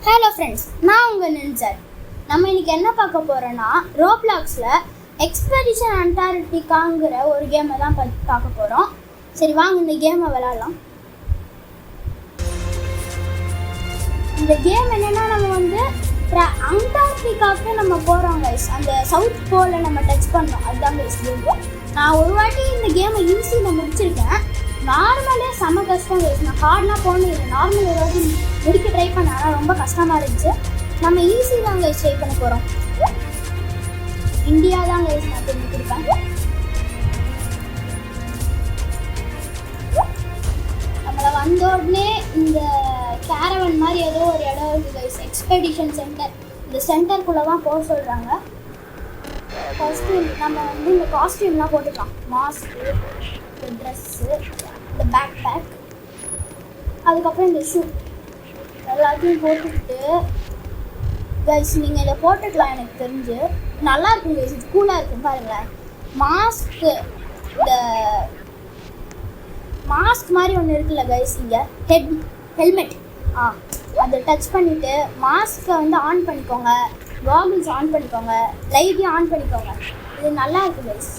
Hello friends, நான் உங்கள் நின்சர். நம்ம இன்றைக்கி என்ன பார்க்க போகிறோன்னா, ரோப்ளாக்ஸில் எக்ஸ்பெடிஷன் அண்டார்டிகாங்கிற ஒரு கேமை தான் பார்க்க போகிறோம். சரி வாங்க இந்த கேமை விளாட்லாம். இந்த கேம் என்னென்னா, நம்ம வந்து அண்டார்டிகாவுக்கு நம்ம போகிறோம் கைஸ். அந்த சவுத் போலை நம்ம டச் பண்ணோம், அதுதான் கைஸ் கேம். நான் ஒரு வாட்டி இந்த கேமை ஈஸியில் முடிச்சிருக்கேன். நார்மலே செம்ம கஷ்டம் கைஸ். நான் ஹார்ட்லாம் போகணும் இல்லை, நார்மல் ஏதாவது முடிக்க ட்ரை பண்ணேன், ஆனால் ரொம்ப கஷ்டமாக இருந்துச்சு. நம்ம ஈஸி தான் கைஸ் ட்ரை பண்ண போகிறோம். இந்தியா தான் கைஸ் நான் தெரிஞ்சு கொடுப்பேன். நம்மளை வந்த உடனே இந்த கேரவன் மாதிரி ஏதோ ஒரு இடம் இருக்குது கைஸ், எக்ஸ்பெடிஷன் சென்டர். இந்த சென்டருக்குள்ளே தான் போக சொல்கிறாங்க. ஃபஸ்ட்டு நம்ம வந்து இந்த காஸ்டியூம்லாம் போட்டுக்கலாம். மாஸ்க்கு, இந்த ட்ரெஸ்ஸு, இந்த பேக் பேக், அதுக்கப்புறம் இந்த ஷூ எல்லாத்தையும் போட்டுக்கிட்டு கைஸ் நீங்கள் இதை போட்டுக்கலாம். எனக்கு தெரிஞ்சு நல்லா இருக்கும் கைஸ், இது கூலாக இருக்கும் பாருங்களேன். மாஸ்க்கு, இந்த மாஸ்க் மாதிரி ஒன்று இருக்குல்ல கைஸ், இங்கே ஹெல்மெட் அதை டச் பண்ணிவிட்டு மாஸ்க்கை வந்து ஆன் பண்ணிக்கோங்க, காகிள்ஸ் ஆன் பண்ணிக்கோங்க, லைட்டையும் ஆன் பண்ணிக்கோங்க. இது நல்லா இருக்குது கைஸ்.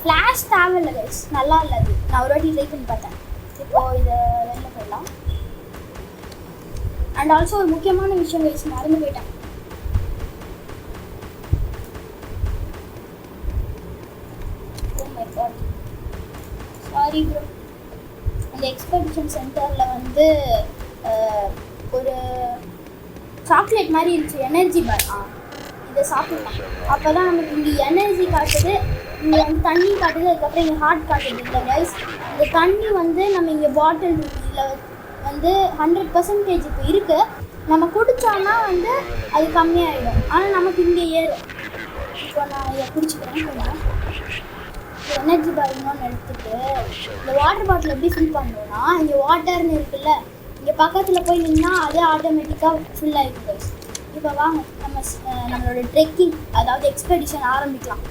ஃப்ளாஷ் தேவையில்லை கைஸ், நல்லா இல்லை அது. நான் ஒரு வாட்டி ட்ரை பண்ணி பார்த்தேன். இப்போது இதை வெளில போயிடலாம். அண்ட் ஆல்சோ ஒரு முக்கியமான விஷயம் கைஸ், மறந்து போயிட்டேன். Sorry bro. அந்த எக்ஸ்பெடிஷன் சென்டரில் வந்து ஒரு சாக்லேட் மாதிரி இருந்துச்சு, எனர்ஜி பார். இதை சாப்பிடலாம். அப்போ தான் நமக்கு இங்கே எனர்ஜி காட்டுது, இங்கே வந்து தண்ணி காட்டுது, அதுக்கப்புறம் இங்கே ஹார்ட் காட்டுது இல்லை கைஸ். இந்த தண்ணி வந்து நம்ம இங்கே பாட்டில் இதில் வந்து 100% இப்போ இருக்குது. நம்ம குடித்தோன்னா வந்து அது கம்மியாகிடும், ஆனால் நமக்கு இங்கே ஏறும். இப்போ நான் இதை குடிச்சிக்கிறேன். கொஞ்சம் எனர்ஜி பார் இன்னொன்று எடுத்துகிட்டு இந்த வாட்டர் பாட்டில் எப்படி ஃபில் பண்ணுறோன்னா, இங்கே வாட்டர்னு இருக்குல்ல, இங்கே பக்கத்தில் போய் நின்னா அதே ஆட்டோமேட்டிக்காக ஃபில் ஆகிடும் கைஸ். இப்போ வாங்க நம்மளோட ட்ரெக்கிங், அதாவது எக்ஸ்பெடிஷன் ஆரம்பிக்கலாம்.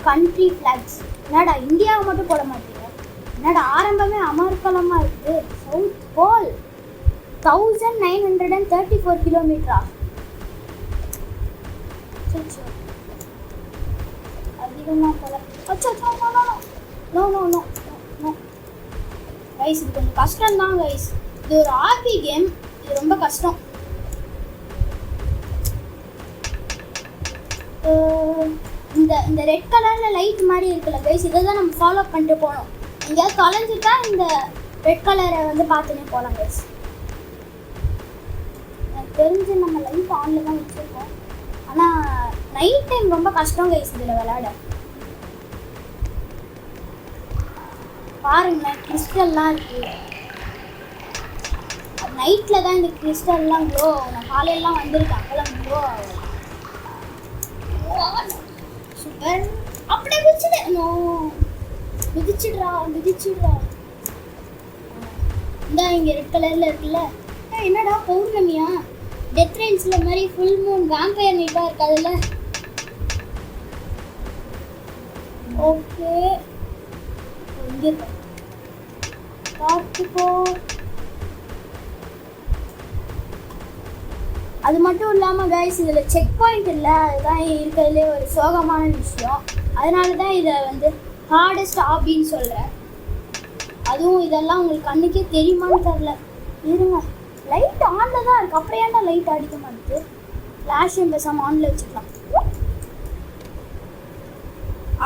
Country flags. என்னடா இந்தியாவை மட்டும் போட மாட்டீங்க? என்னடா ஆரம்பமே அமர்க்கலமாக இருக்குது. சவுத் போல் 1934 கிலோமீட்டரா? அதிகமாக போல. நோ கைஸ், இது கொஞ்சம் கஷ்டம்தான் கைஸ். இது ஒரு ஆர்பி கேம், இது ரொம்ப கஷ்டம். இந்த ரெட் கலரில் லைட் மாதிரி இருக்குல்ல கைஸ், இதை தான் நம்ம ஃபாலோ பண்ணிட்டு போகணும். எங்கேயாவது தொலைஞ்சிட்டா இந்த ரெட் கலரை வந்து பார்த்துனே போகலாம் கைஸ். எனக்கு தெரிஞ்சு நம்ம லைட் ஆனில் தான் வச்சுருக்கோம், ஆனால் நைட் டைம் ரொம்ப கஷ்டம் கைஸ் இதில் விளையாட. பாருங்களேன், கிறிஸ்டல்லாம் இருக்குது. நைட்டில் தான் இந்த கிறிஸ்டல்லாம் க்ளோ ஆகும். நான் காலையெல்லாம் வந்திருக்கேன், அப்போல்லாம் க்ளோ ஆகும். சூப்பர். அப்படியே குதிச்சுடு. நோ, குதிச்சிடுறா. இந்த இங்கே ரெட் கலரில் இருக்குல்ல, என்னடா பௌர்ணமியா? டெத் ரெயின்ஸில் மாதிரி ஃபுல் மூன் வேம்பயர் நைட்டாக இருக்காதுல்ல. ஓகே, இங்கே பார்த்துக்கோ. அது மட்டும் இல்லாமல் கைஸ், இதில் செக் பாயிண்ட் இல்லை, அதுதான் இருக்கிறதுலே ஒரு சோகமான விஷயம். அதனால தான் இதை வந்து ஹார்டஸ்ட் ஹாபின்னு சொல்கிறேன். அதுவும் இதெல்லாம் உங்களுக்கு கண்ணுக்கே தெரியுமான்னு தெரில. இருங்க, லைட் ஆனில் தான் இருக்குது, அப்புறம் ஏன்டா லைட் அடிக்க மாட்டேது? ஃப்ளாஷும் பேசாமல் ஆனில் வச்சுக்கலாம்.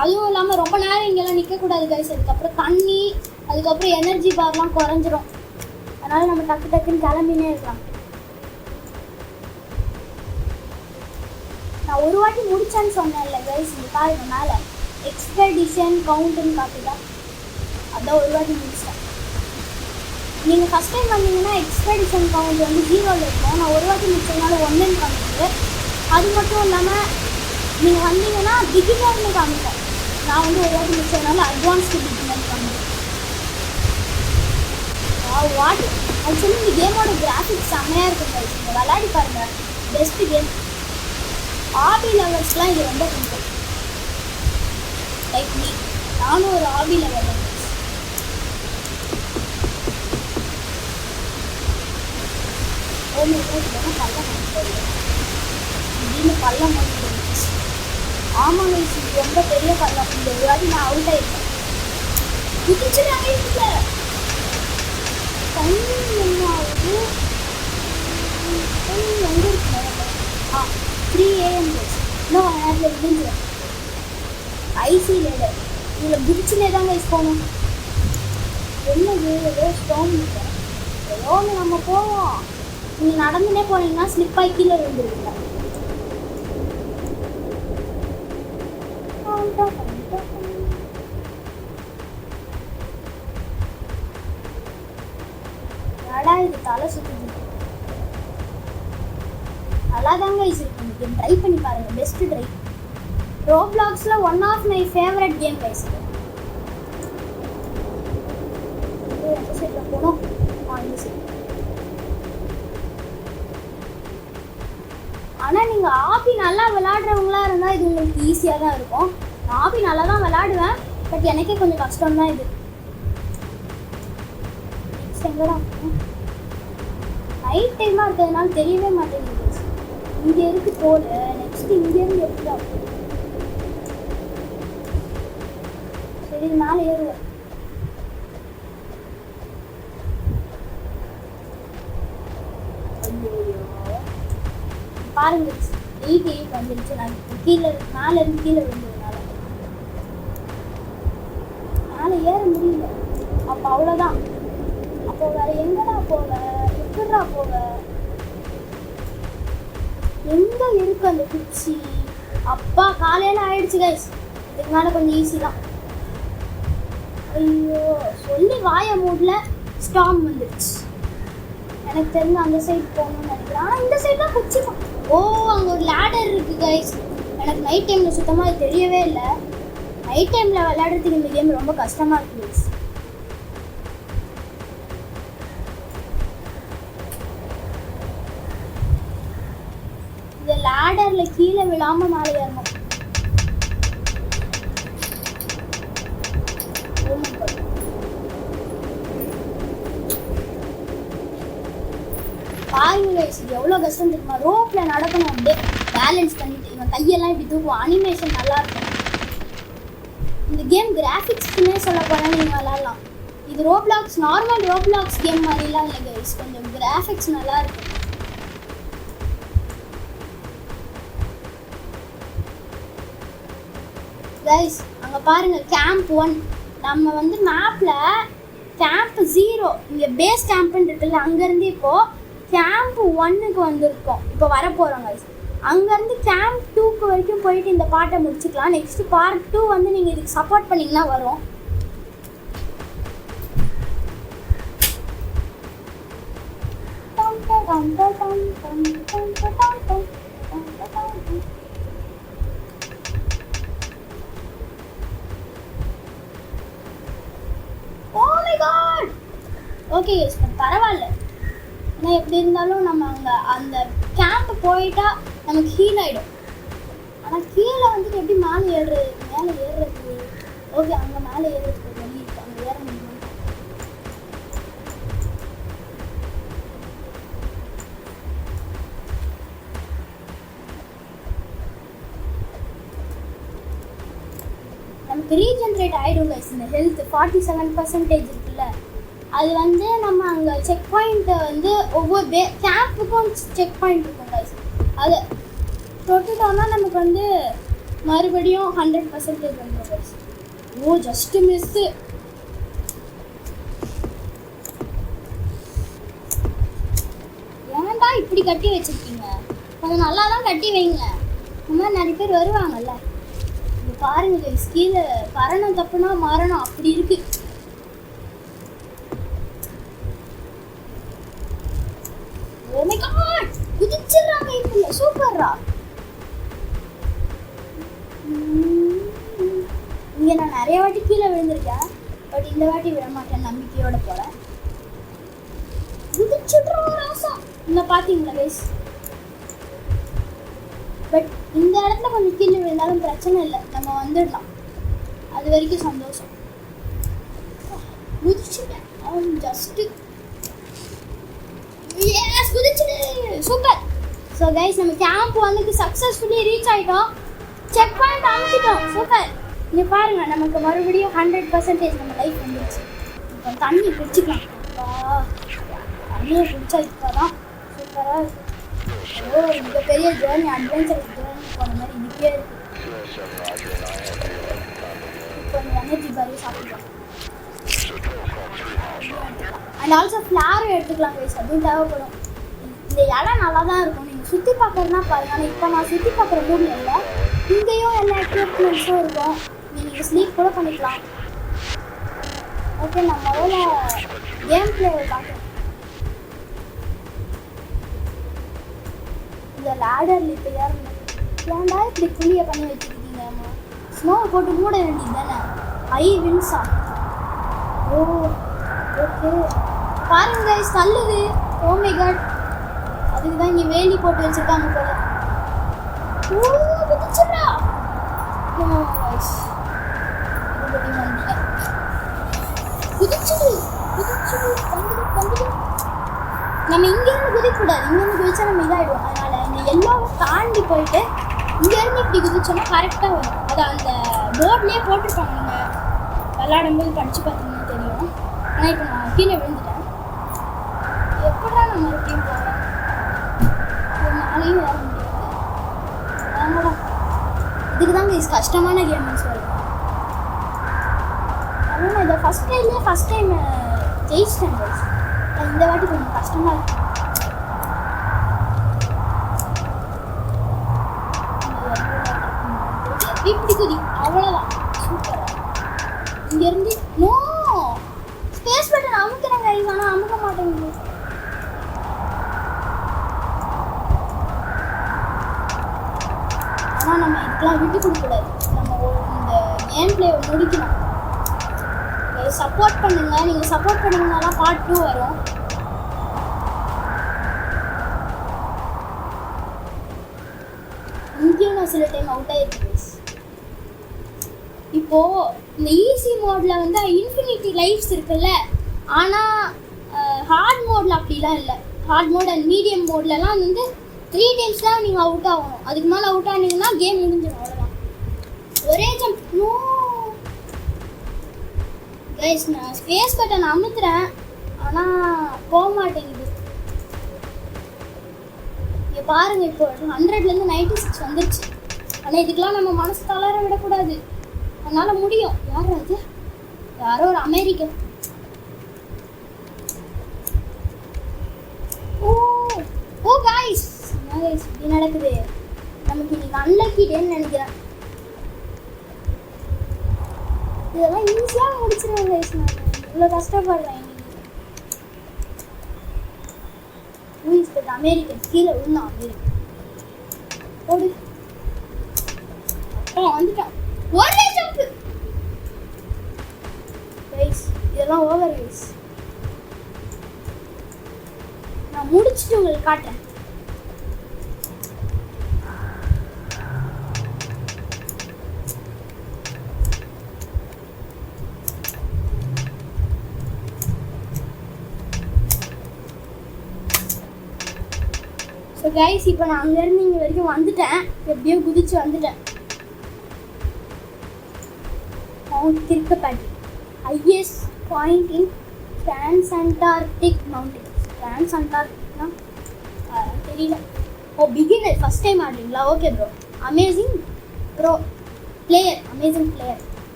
அதுவும் இல்லாமல் ரொம்ப நேரம் இங்கெல்லாம் நிற்கக்கூடாது கைஸ். அதுக்கப்புறம் தண்ணி, அதுக்கப்புறம் எனர்ஜி பார்லாம் குறைஞ்சிரும். அதனால் நம்ம டக்குன்னு கிளம்பினே இருக்கலாம். நான் ஒரு வாட்டி முடிச்சேன்னு சொன்னேன்ல கைஸ், இந்த பாருங்க மேலே எக்ஸ்பெடிஷன் கவுண்ட்டுன்னு காட்டுதா, அதான் ஒரு வாட்டி முடிச்சிட்டேன். நீங்கள் ஃபஸ்ட் டைம் வந்தீங்கன்னா எக்ஸ்பெடிஷன் கவுண்ட் வந்து 0ல் இருக்கும். நான் ஒரு வாட்டி முடிச்சதுனால 1ன்னு காமிக்குது. அது மட்டும் இல்லாமல் நீங்கள் வந்தீங்கன்னா பிகினர்னு காமிப்பேன். நான் வந்து ஒரு வாட்டி முடிச்சதுனால அட்வான்ஸ்டு பிகினர் காமிப்பேன். வாட்டி ஆக்சுவலி இந்த கேமோட கிராஃபிக்ஸ் செம்மையாக இருக்கும் கைஸ். நீங்கள் விளையாடி பாருங்கள், பெஸ்ட்டு கேம். ஹாபி லவர்ஸ்லாம் இது ரொம்ப பிடிக்கும். லைக் மீ, நானும் ஒரு ஹாபி லவர் தான். பள்ளம் திடீர்னு பள்ளம் வந்து ஆமாங்க இது ரொம்ப பெரிய பள்ளம். இந்த ஒரு வாட்டி நான் அவுட் ஆயிருக்கேன். குதிச்சுட்டாங்க இதுல தண்ணி என்ன ஆகுது எங்கே இருக்கு 3 AM இன்னும் கொஞ்ச நேரத்தில் விழுந்துடும். ஐசி லேடர் இதில் குதிச்சுனே தாங்க போகணும். என்னது ஏதோ ஸ்டோன் இல்லை ஏதோ ஒன்று நம்ம போவோம். நீங்கள் நடந்துனே போனீங்கன்னா ஸ்லிப்பாகி கீழே விழுந்துருக்கீங்க. நடா இது தலை சுற்றுது. நல்லா தாங்க இருக்கு இந்த கேம். ட்ரை பண்ணி பாருங்க. Best try. ரோப்ளாக்ஸ்ல one of my favourite game guys. இந்த சைட்ல போனோம். இந்த சைட். ஆனா நீங்க ஆபி நல்லா விளையாடுறவங்களா இருந்தா இது உங்களுக்கு ஈஸியா தான் இருக்கும். நான் ஆபி நல்லா தான் விளையாடுவேன். பட் எனக்கே கொஞ்சம் கஷ்டம் தான் இது. எங்கடா நைட் டைமா இருக்கிறதுனால தெரியவே மாட்டேங்குது. இங்க இருக்கு போல. நெக்ஸ்ட் இங்க இருந்து எப்படி சரி மேலே ஏறுவோம். பாருங்க 88 வந்துருச்சு. நான் கீழே மேலே இருந்து கீழே விழுந்ததுனால மேலே ஏற முடியல. அப்போ அவ்வளோதான். அப்போ வேற எங்கடா போவ? எப்படா போவ? எங்க இருக்கு அந்த குச்சி? அப்பா காலையில ஆயிடுச்சு கைஸ். இதுக்கு மேலே கொஞ்சம் ஈஸி தான். ஐயோ சொல்லி வாய மூடல. ஸ்டாம் வந்துடுச்சு. எனக்கு தெரிஞ்ச அந்த சைடு போகணும்னு நினைக்கிறேன். ஆனால் இந்த சைடு தான் குச்சி. ஓ அங்கே ஒரு லேடர் இருக்கு கைஸ். எனக்கு நைட் டைமில் சுத்தமாக அது தெரியவே இல்லை. நைட் டைமில் விளையாடுறதுக்கு இந்த கேம் ரொம்ப கஷ்டமாக இருக்கு கைஸ். இந்த லேடரில் கீழே விழாமல் மேலே ஏறணும். பாருங்க கைஸ் இது எவ்வளோ கஷ்டம் தெரியுமா? ரோப்பில் நடக்கணும். அப்படியே பேலன்ஸ் பண்ணிட்டு இவன் கையெல்லாம் இப்படி தூக்கும். அனிமேஷன் நல்லா இருக்கும். இந்த கேம் கிராஃபிக்ஸ்க்குன்னே சொல்ல போனால் நீங்கள் விளாட்லாம். இது ரோப்ளாக்ஸ் நார்மல் ரோப்ளாக்ஸ் கேம் மாதிரிலாம் இல்லை கைஸ். கொஞ்சம் கிராஃபிக்ஸ் நல்லா இருக்கும். கைஸ் அங்கே பாருங்கள் கேம்ப் 1. நம்ம வந்து மேப்பில் கேம்ப் 0 இங்கே பேஸ் கேம்ப்னு இருக்குல்ல, அங்கேருந்து இப்போது கேம்ப் 1க்கு வந்திருக்கோம். இப்போ வரப்போகிறோம் கைஸ். அங்கேருந்து கேம்ப் 2க்கு வரைக்கும் போயிட்டு இந்த பாட்டை முடிச்சுக்கலாம். நெக்ஸ்ட் பார்ட் 2 வந்து நீங்கள் இதுக்கு சப்போர்ட் பண்ணிங்கன்னா வரும். ஓகே பரவாயில்ல. ஏன்னா எப்படி இருந்தாலும் நம்ம அங்கே அந்த கேம்ப் போயிட்டா நமக்கு ஹீல் ஆகிடும். ஆனால் கீழே வந்துட்டு எப்படி மேலே ஏறுறது? ஓகே அங்கே மேலே ஏறுறதுக்கு ஒரு வழி இருக்கு. அங்கே ஏற முடியும். நமக்கு ரீஜென்ரேட் ஆகிடும் கைஸ். இந்த ஹெல்த் 47% இருக்குல்ல, அது வந்து நம்ம அங்கே செக் பாயிண்ட்டை வந்து ஒவ்வொரு கேம்ப்புக்கும் செக் பாயிண்ட் இருக்கும் கைஸ். அதை தொட்டுட்டோம்னா நமக்கு வந்து மறுபடியும் 100% வந்துடும் கைஸ். ஓ ஜஸ்ட்டு மிஸ்ஸு. ஏன்டா இப்படி கட்டி வச்சுருக்கீங்க? கொஞ்சம் நல்லா தான் கட்டி வைங்க. இந்த மாதிரி நிறைய பேர் வருவாங்கல்ல. இது பாருங்க கைஸ், கீழே கரணம் தப்புனா மரணம் அப்படி இருக்குது. Oh my god! குதிச்சிடுறாங்க இப்ப. சூப்பர்ரா. இங்கே நான் நிறைய வாட்டி கீழே விழுந்திருக்கேன். பட் இந்த வாட்டி விட மாட்டேன், நம்பிக்கையோட போகிறேன். குதிச்சிடுறோம் ராசா. இந்த பார்த்தீங்களா கைஸ்? பட் இந்த இடத்துல கொஞ்சம் கீழே விழுந்தாலும் பிரச்சனை இல்லை, நம்ம வந்துடலாம். அது வரைக்கும் சந்தோஷம். குதிச்சுட்டேன். அவன் ஜஸ்ட்டு குதிச்சுடு. சூப்பர். ஸோ கைஸ் நம்ம கேம்ப் வந்து சக்ஸஸ்ஃபுல்லி ரீச் ஆகிட்டோம். செக் பாயிண்ட் அமைச்சிட்டோம். சூப்பர். இங்கே பாருங்கள் நமக்கு மறுபடியும் 100% நம்ம லைஃப் வந்துடுச்சு. இப்போ தண்ணி குடிச்சிக்கலாம். தண்ணியை குடிச்சா இப்போ தான் சூப்பராக இருக்குது. ஏதோ ஒரு மிகப்பெரிய ஜேர்னி அட்வென்ச்சரஸ் ஜேர்னி போன மாதிரி இதுக்கே இருக்குது. இப்போ இந்த எனர்ஜி பாரி சாப்பிடலாம். அண்ட் ஆல்சோ ஃப்ளாரும் எடுத்துக்கலாம் கைஸ், அதுவும் தேவைப்படும். இந்த இடம் நல்லா தான் இருக்கும். நீங்கள் சுற்றி பார்க்குறதுனா பாருங்கள். ஆனால் இப்போ நான் சுற்றி பார்க்குற மூடில் இல்லை. இங்கேயும் எல்லா எக்யூப்மெண்ட்ஸும் இருக்கும். நீங்கள் ஸ்லீப் கூட பண்ணிக்கலாம். ஓகே, நான் முதல்ல கேம் பிளேவை பார்க்குறேன். இந்த லேடரில் இப்போ ஏறணும். ஏன்டா இப்படி புளியை பண்ணி வச்சுருக்கீங்க? அம்மா ஸ்னோவை போட்டு மூட வேண்டியது தானே. வின்ஸா? ஓ ஓகே. பாருங்க கைஸ், தள்ளுது. Oh my God. அதுக்கு தான் இங்கே வேலி போட்டு வச்சுருக்காங்க போல. ஓ குதிச்சுடா. ஓ கைஸ், இது வந்துட்டேன். குதிச்சுடு குதிச்சுடு. வந்துடு. நம்ம இங்கேருந்து குதிக்கூடாது. இங்கேருந்து குதிச்சா நம்ம இதாகிடுவோம். அதனால் இந்த எல்லோவை தாண்டி போயிட்டு இங்கேருந்து இப்படி குதிச்சோன்னா கரெக்டாக வரும். அதை அந்த போர்ட்லேயே போட்டிருப்பாங்க. நீங்கள் விளாடும்போது படித்து பார்த்தீங்கன்னா தெரியும். ஆனால் இப்போ நான் கீழே விழுந்துட்டேன். எப்படா நான் மறுபடியும் போகிறேன்? நாளையும் ஏற முடியாது. வாங்கடா. இதுக்கு தாங்க இது கஷ்டமான கேம்னு சொல்லுவேன். ஆனால் நான் இதை ஃபஸ்ட் டைம் ஜெயிச்சிட்டேன். இந்த வாட்டி கொஞ்சம் கஷ்டமாக இருக்கு. இப்படி குதி, அவ்வளோதான். சூப்பராக. இங்கேருந்து நோ ஸ்பேஸ் பட்டன் அமுக்கிறேன் கைஸ், ஆனால் அமுக்க மாட்டேங்குது. ஆனால் நம்ம இதுக்கெலாம் விட்டு கொடுக்கக்கூடாது. நம்ம இந்த கேம் பிளேவை முடிக்கணும். சப்போர்ட் பண்ணுங்க. நீங்கள் சப்போர்ட் பண்ணிங்கன்னா தான் பார்ட் 2 வரும். இங்கேயும் நான் சில டைம் அவுட் ஆகிருக்கு. இப்போது இந்த ஈஸி மோடில் வந்து இன்ஃபினிட்டி லைஃப்ஸ் இருக்குல்ல. ஆனால் ஹார்ட் மோடில் அப்படிலாம் இல்லை. ஹார்ட் மோட் அண்ட் மீடியம் மோட்லலாம் வந்து 3 டைம்ஸ் தான் நீங்கள் அவுட் ஆகணும். அதுக்கு மேலே அவுட் ஆனீங்கன்னா கேம் முடிஞ்சிடும். அவ்வளோதான். ஒரே ஜம்ப். நோ கைஸ், நான் ஸ்பேஸ் பட்டன் அமுத்துறேன், ஆனால் போக மாட்டேங்குது. இங்கே பாருங்கள், இப்போ 100லேருந்து 96 வந்துருச்சு. ஆனால் இதுக்கெலாம் நம்ம மனசு தளர விடக்கூடாது. அதனால் முடியும். யார் அது? யாரோ ஒரு அமெரிக்கன். ஓ ஓ கைஸ், இப்படி நடக்குது. நமக்கு இன்னைக்கு அன்லக்கி டேன்னு நினைக்கிறேன். இதெல்லாம் ஈஸியாக முடிச்சிருவேன் கைஸ். நான் இவ்வளோ கஷ்டப்படுறேன். இன்னைக்கு அமெரிக்கன் கீழே விழுந்தான். அமெரிக்கன் ஓடு. அப்புறம் வந்துட்டான். ஒரே ஜம்ப் கைஸ். இதெல்லாம் ஓவர் கைஸ். நான் முடிச்சுட்டு உங்களுக்கு காட்டுறேன். ஸோ கைஸ், இப்போ நான் அங்கேருந்து இங்கே வரைக்கும் வந்துட்டேன். எப்படியோ குதிச்சு வந்துட்டேன். Mount Kirkpatrick, highest point in Transantarctic mountains. டிரான்ஸ்அண்டார்டிக்னா தெரியல. ஓ பிகினர், ஃபஸ்ட் டைம் ஆடுறீங்களா? Okay bro. Amazing bro player, amazing player.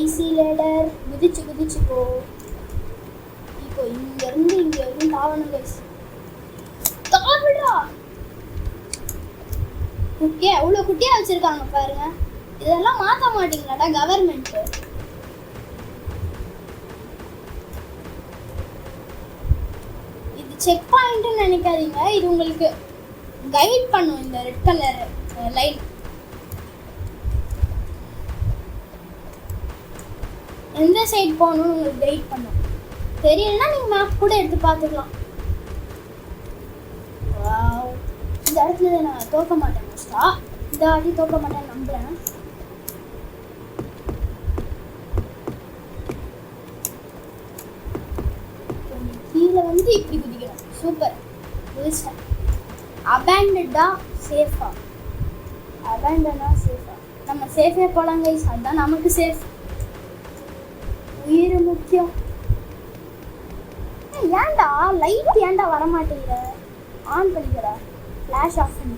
Icy ladder குதிச்சு போ. இப்போ இங்கேருந்து இங்கே வரைக்கும் தாவணும் கைஸ். தாவிடா. குட்டியா அவ்வளோ குட்டியாக வச்சுருக்காங்க பாருங்க. இதெல்லாம் மாற்ற மாட்டீங்களாடா கவர்மெண்ட்டு? இது செக் பாயிண்ட்டுன்னு நினைக்காதீங்க. இது உங்களுக்கு கைட் பண்ணும். இந்த ரெட் கலர் லைன் எந்த சைடு போகணும்னு உங்களுக்கு கைட் பண்ணும். தெரியலன்னா நீங்கள் மேப் கூட எடுத்து பார்த்துக்கலாம். இந்த இடத்துல நான் தோக்க மாட்டேன். மோஸ்டா இந்த வாட்டி தோக்க மாட்டேன்னு நம்புகிறேன். இடத்துல வந்து இப்படி குதிக்கணும். சூப்பர், குதிச்சிட்டேன். அபேண்டடா சேஃபா? அபேண்டனா சேஃபா? நம்ம சேஃபே போலாம் கைஸ், அதுதான் நமக்கு சேஃப். உயிர் முக்கியம். ஏன்டா லைட் ஏன்டா வர மாட்டேங்கிற? ஆன் பண்ணிக்கிறா, ஃப்ளாஷ் ஆஃப் பண்ணி.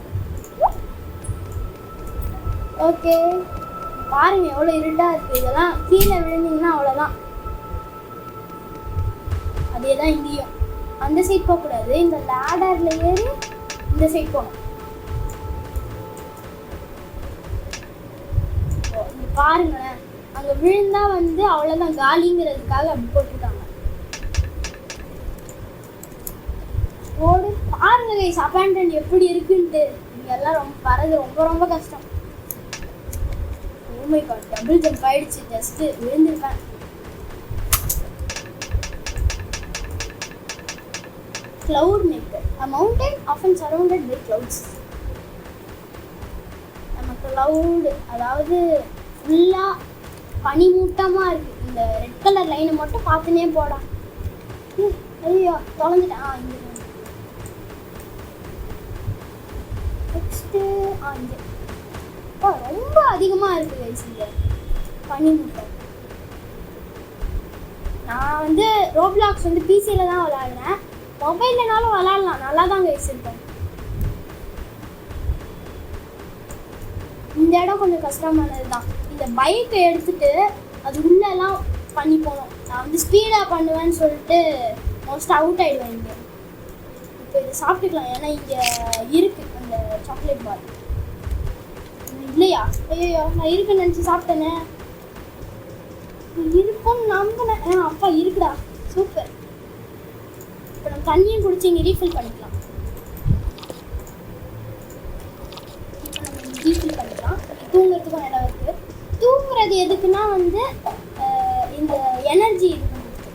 ஓகே, பாருங்க எவ்வளோ இருட்டா இருக்கு. இதெல்லாம் கீழே விழுந்தீங்கன்னா அவ்வளோதான். அதே தான் இங்கேயும். அந்த சைட் போகக்கூடாது, இந்த லேடர்ல ஏறி இந்த சைட் போகணும். பாருங்களேன், அங்கே விழுந்தா வந்து அவ்வளோதான், காலிங்கிறதுக்காக அப்படி போட்டிருக்காங்க. ஓடு, பாருங்க கைஸ் அபேண்டன் எப்படி இருக்குன்ட்டு. இங்கெல்லாம் ரொம்ப வரது ரொம்ப ரொம்ப கஷ்டம். Oh my god, double jump ஆயிடுச்சு, ஜஸ்ட் விழுந்திருப்பேன். Cloud maker, a mountain often surrounded by clouds. நம்ம cloud, அதாவது ஃபுல்லாக பனிமூட்டமாக இருக்குது. இந்த ரெட் கலர் லைனை மட்டும் பார்த்துனே போடா. ஐயோ தொலைஞ்சிட்டேன். இங்கே நெக்ஸ்ட்டு இங்கே ரொம்ப அதிகமாக இருக்குது கைஸ் இங்கே பனிமூட்டம். நான் வந்து ரோப்ளாக்ஸ் வந்து பிசியில் தான் விளாடுறேன், மொபைல்லனாலும் விளாட்லாம், நல்லா தான் கைஸ் இருக்கேன். இந்த இடம் கொஞ்சம் கஷ்டமானது தான். இந்த பைக்கை எடுத்துகிட்டு அது உள்ளெல்லாம் பண்ணி போகணும். நான் வந்து ஸ்பீடாக பண்ணுவேன்னு சொல்லிட்டு மோஸ்ட் அவுட் ஆகிடுவேன் இங்கே. இப்போ இதை சாப்பிட்டுக்கலாம், ஏன்னா இங்கே இருக்குது அந்த சாக்லேட் பால். இல்லையா? ஐயோ, நான் இருக்குன்னு நினச்சி சாப்பிட்டேனே. இருக்குன்னு நம்பினேன். அப்பா இருக்குடா, சூப்பர். இப்போ நம்ம தண்ணியும் குடிச்சு இங்கே ரீஃபில் பண்ணிக்கலாம். இப்போ நம்ம ரீஃபில் பண்ணிக்கலாம். தூங்குறதுக்கும் இடம் இருக்குது. தூங்குறது எதுக்குன்னா வந்து இந்த எனர்ஜி இது பண்ணுறது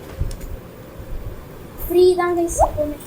ஃப்ரீ தான் கைஸ் எப்போவுமே.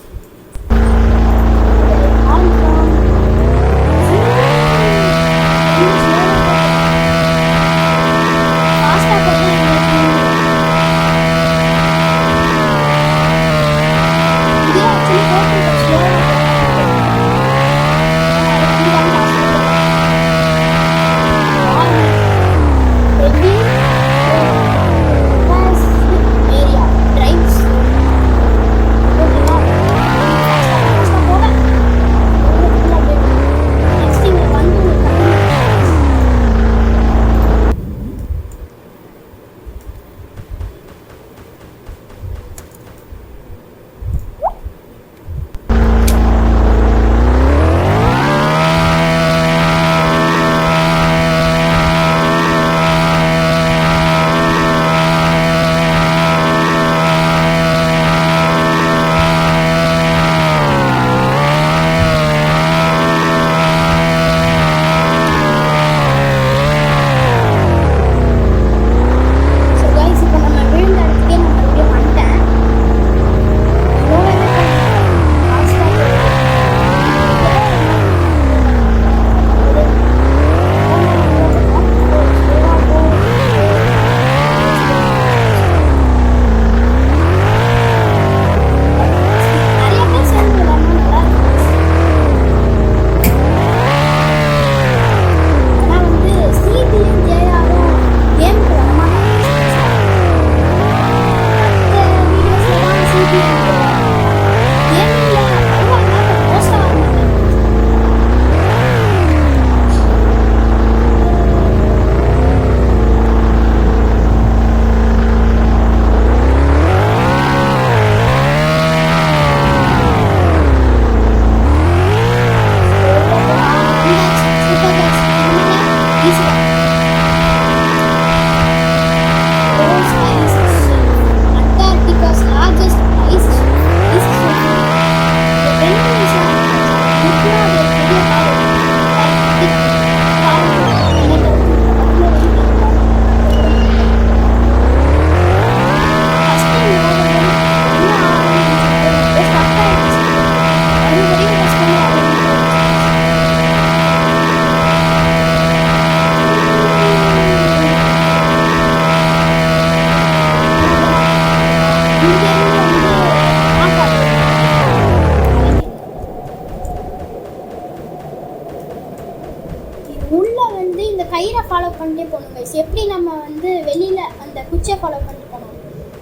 வந்து இந்த கயிறை ஃபாலோ பண்ணிட்டே போகணும் கைஸ். எப்படி நம்ம வந்து வெளியில் அந்த குச்சியை ஃபாலோ பண்ணிட்டு போகணும்,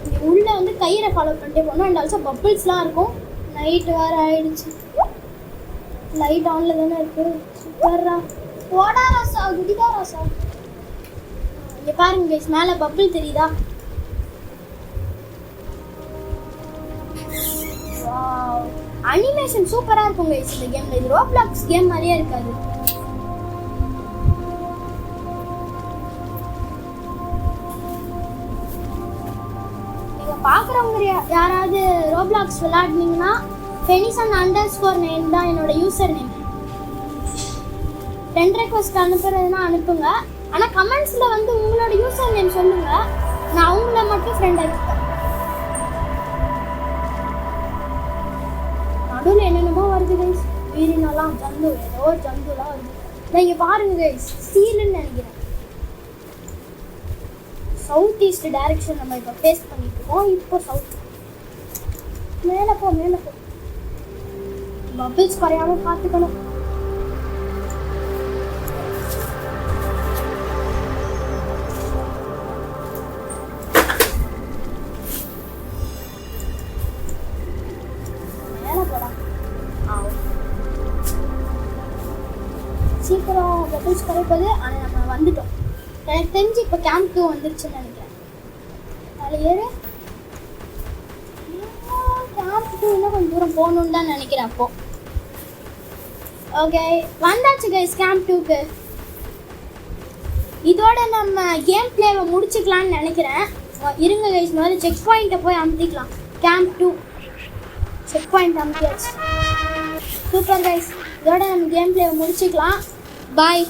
இங்கே உள்ளே வந்து கயிறை ஃபாலோ பண்ணிட்டே போகணும். அண்ட் ஆல்சோ பப்பிள்ஸ்லாம் இருக்கும். நைட்டு வேறு ஆயிடுச்சு, லைட் ஆனில் தானே இருக்குது. சூப்பர்ரா, ஓடா ராசா, குடிதா ராசா. இங்கே பாருங்க கைஸ், மேலே பப்பிள் தெரியுதா? அனிமேஷன் சூப்பரா இருக்கும் கைஸ் இந்த கேம்ல. இது ரோப்ளாக்ஸ் கேம் மாதிரியே இருக்காது. நீங்க பாக்குறவங்க யாராவது ரோப்ளாக்ஸ் விளையாடுனீங்கன்னா Fenison_9 தான் என்னோட யூசர் நேம். ஃப்ரெண்ட் ரெக்வெஸ்ட் அனுப்புறதுன்னா அனுப்புங்க. ஆனா கமெண்ட்ஸ்ல வந்து உங்களோட யூசர் நேம் சொல்லுங்க, நான் அவங்கள மட்டும் ஃப்ரெண்ட் ஆக்கிப்பேன். நடுவில் என்னென்னமோ வருது கைஸ், வீரினெல்லாம் ஜந்து, ஏதோ ஒரு ஜந்துலாம் வருது. நான் இங்கே பாருங்க கைஸ், ஸ்டீல்னு நினைக்கிறேன். சவுத் ஈஸ்ட் டைரக்ஷன் நம்ம இப்போ ஃபேஸ் பண்ணிட்டு இருக்கோம். இப்போ சவுத் மேலே போ, மேலே போ. பபிள்ஸ் குறையாம பார்த்துக்கணும். சீக்கிரம் பபிள்ஸ் குறைப்பது. ஆனால் நம்ம வந்துட்டோம். எனக்கு தெரிஞ்சு இப்போ கேம்ப் 2 வந்துருச்சுன்னு நினைக்கிறேன். அதில் ஏறு. கேம்ப் 2 இன்னும் கொஞ்சம் தூரம் போகணுன்னு தான் நினைக்கிறேன். அப்போ ஓகே, வந்தாச்சு கைஸ் கேம்ப் 2க்கு. இதோட நம்ம கேம் பிளேவை முடிச்சுக்கலான்னு நினைக்கிறேன். இருங்க கைஸ், முதல்ல செக் பாயிண்ட்டை போய் அமுத்திக்கலாம். கேம்ப் 2 செக் பாயிண்ட் அமுத்தியாச்சு. சூப்பர் கைஸ், இதோட நம்ம கேம் பிளேவை முடிச்சுக்கலாம். பாய்.